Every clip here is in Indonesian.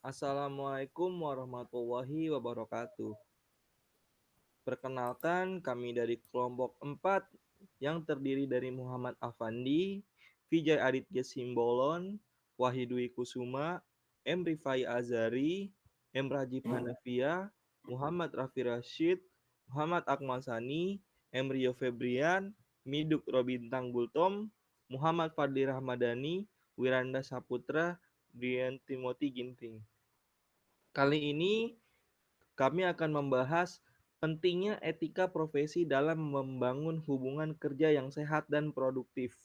Assalamualaikum warahmatullahi wabarakatuh. Perkenalkan, kami dari kelompok 4 yang terdiri dari Muhammad Afandi, Vijay Aditya Simbolon, Wahid Dwi Kusuma, M. Rifai Azari, M. Rajib Hanafia, Muhammad Rafi Rashid, Muhammad Akmal Sani, M. Rio Febrian, Miduk Robintang Gultom, Muhammad Fadli Rahmadani, Wiranda Saputra, Brian Timothy Ginting. Kali ini kami akan membahas pentingnya etika profesi dalam membangun hubungan kerja yang sehat dan produktif.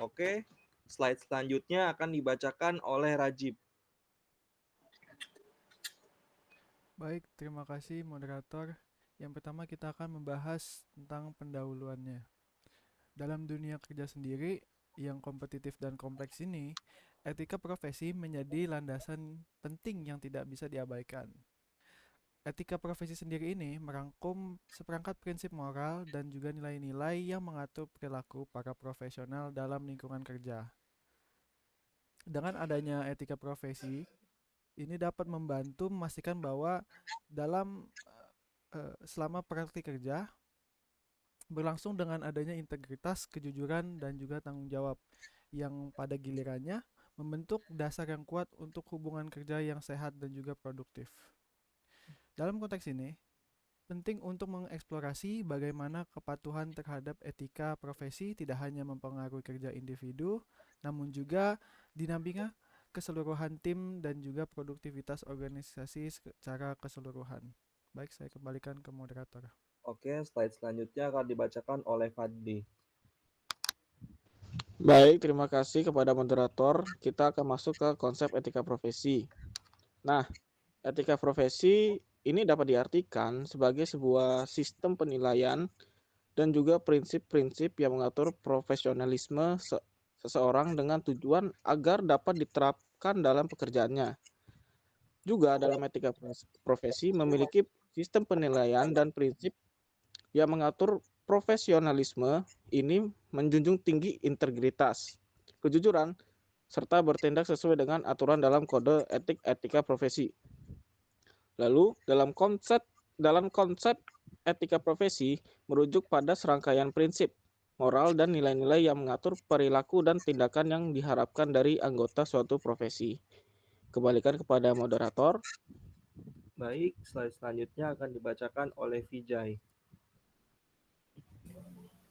Oke, slide selanjutnya akan dibacakan oleh Rajib. Baik, terima kasih moderator. Yang pertama kita akan membahas tentang pendahuluannya. Dalam dunia kerja sendiri yang kompetitif dan kompleks ini, etika profesi menjadi landasan penting yang tidak bisa diabaikan. Etika profesi sendiri ini merangkum seperangkat prinsip moral dan juga nilai-nilai yang mengatur perilaku para profesional dalam lingkungan kerja. Dengan adanya etika profesi, ini dapat membantu memastikan bahwa dalam selama praktik kerja berlangsung dengan adanya integritas, kejujuran, dan juga tanggung jawab yang pada gilirannya membentuk dasar yang kuat untuk hubungan kerja yang sehat dan juga produktif. Dalam konteks ini, penting untuk mengeksplorasi bagaimana kepatuhan terhadap etika profesi tidak hanya mempengaruhi kerja individu, namun juga dinamika keseluruhan tim dan juga produktivitas organisasi secara keseluruhan. Baik, saya kembalikan ke moderator. Oke, slide selanjutnya akan dibacakan oleh Fadli. Baik, terima kasih kepada moderator. Kita akan masuk ke konsep etika profesi. Nah, etika profesi ini dapat diartikan sebagai sebuah sistem penilaian dan juga prinsip-prinsip yang mengatur profesionalisme seseorang dengan tujuan agar dapat diterapkan dalam pekerjaannya. Juga dalam etika profesi memiliki sistem penilaian dan prinsip yang mengatur profesionalisme ini menjunjung tinggi integritas, kejujuran, serta bertindak sesuai dengan aturan dalam kode etik etika profesi. Lalu dalam konsep etika profesi merujuk pada serangkaian prinsip, moral dan nilai-nilai yang mengatur perilaku dan tindakan yang diharapkan dari anggota suatu profesi. Kembalikan kepada moderator. Baik, slide selanjutnya akan dibacakan oleh Vijay.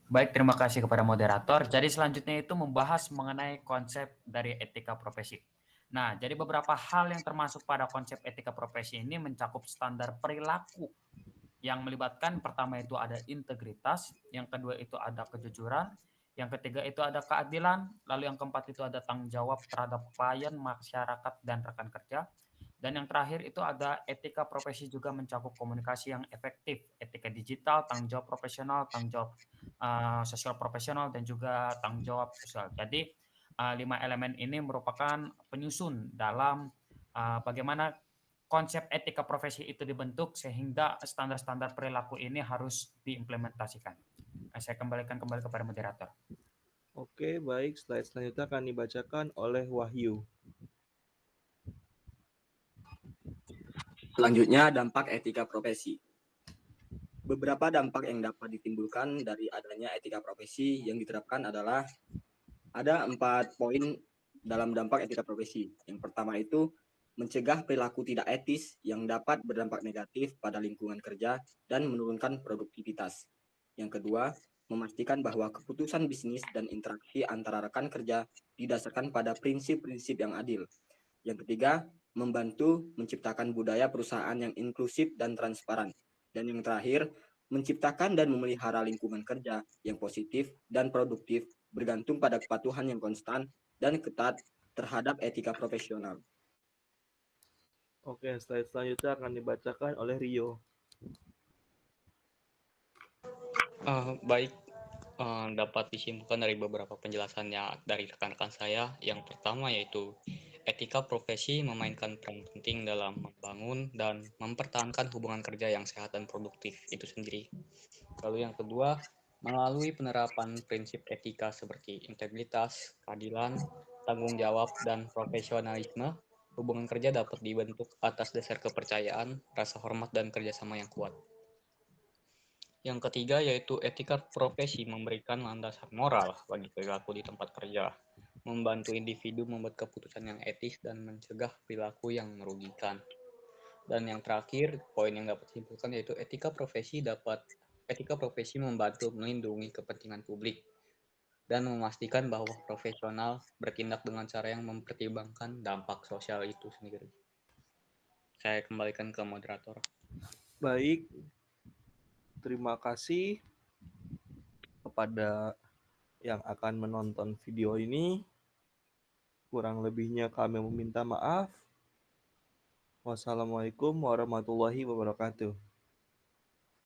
Baik, terima kasih kepada moderator. Jadi selanjutnya itu membahas mengenai konsep dari etika profesi. Nah, jadi beberapa hal yang termasuk pada konsep etika profesi ini mencakup standar perilaku yang melibatkan pertama itu ada integritas, yang kedua itu ada kejujuran, yang ketiga itu ada keadilan, lalu yang keempat itu ada tanggung jawab terhadap klien, masyarakat, dan rekan kerja. Dan yang terakhir itu ada etika profesi juga mencakup komunikasi yang efektif, etika digital, tanggung jawab profesional, tanggung jawab sosial profesional, dan juga tanggung jawab sosial. Jadi 5 elemen ini merupakan penyusun dalam bagaimana konsep etika profesi itu dibentuk sehingga standar-standar perilaku ini harus diimplementasikan. Saya kembalikan kembali kepada moderator. Oke, baik, slide selanjutnya akan dibacakan oleh Wahyu. Selanjutnya, dampak etika profesi. Beberapa dampak yang dapat ditimbulkan dari adanya etika profesi yang diterapkan adalah ada 4 poin dalam dampak etika profesi. Yang pertama itu mencegah perilaku tidak etis yang dapat berdampak negatif pada lingkungan kerja dan menurunkan produktivitas. Yang kedua, memastikan bahwa keputusan bisnis dan interaksi antara rekan kerja didasarkan pada prinsip-prinsip yang adil. Yang ketiga, membantu menciptakan budaya perusahaan yang inklusif dan transparan. Dan yang terakhir, menciptakan dan memelihara lingkungan kerja yang positif dan produktif bergantung pada kepatuhan yang konstan dan ketat terhadap etika profesional. Oke, slide selanjutnya akan dibacakan oleh Rio. Baik, dapat disimpulkan dari beberapa penjelasannya dari rekan-rekan saya. Yang pertama yaitu etika profesi memainkan peran penting dalam membangun dan mempertahankan hubungan kerja yang sehat dan produktif itu sendiri. Lalu yang kedua, melalui penerapan prinsip etika seperti integritas, keadilan, tanggung jawab, dan profesionalisme, Hubungan kerja dapat dibentuk atas dasar kepercayaan, rasa hormat, dan kerjasama yang kuat. Yang ketiga yaitu etika profesi memberikan landasan moral bagi perilaku di tempat kerja, membantu individu membuat keputusan yang etis dan mencegah perilaku yang merugikan. Dan yang terakhir, poin yang dapat disimpulkan yaitu etika profesi membantu melindungi kepentingan publik dan memastikan bahwa profesional bertindak dengan cara yang mempertimbangkan dampak sosial itu sendiri. Saya kembalikan ke moderator. Baik, terima kasih kepada yang akan menonton video ini. Kurang lebihnya kami meminta maaf. Wassalamualaikum warahmatullahi wabarakatuh.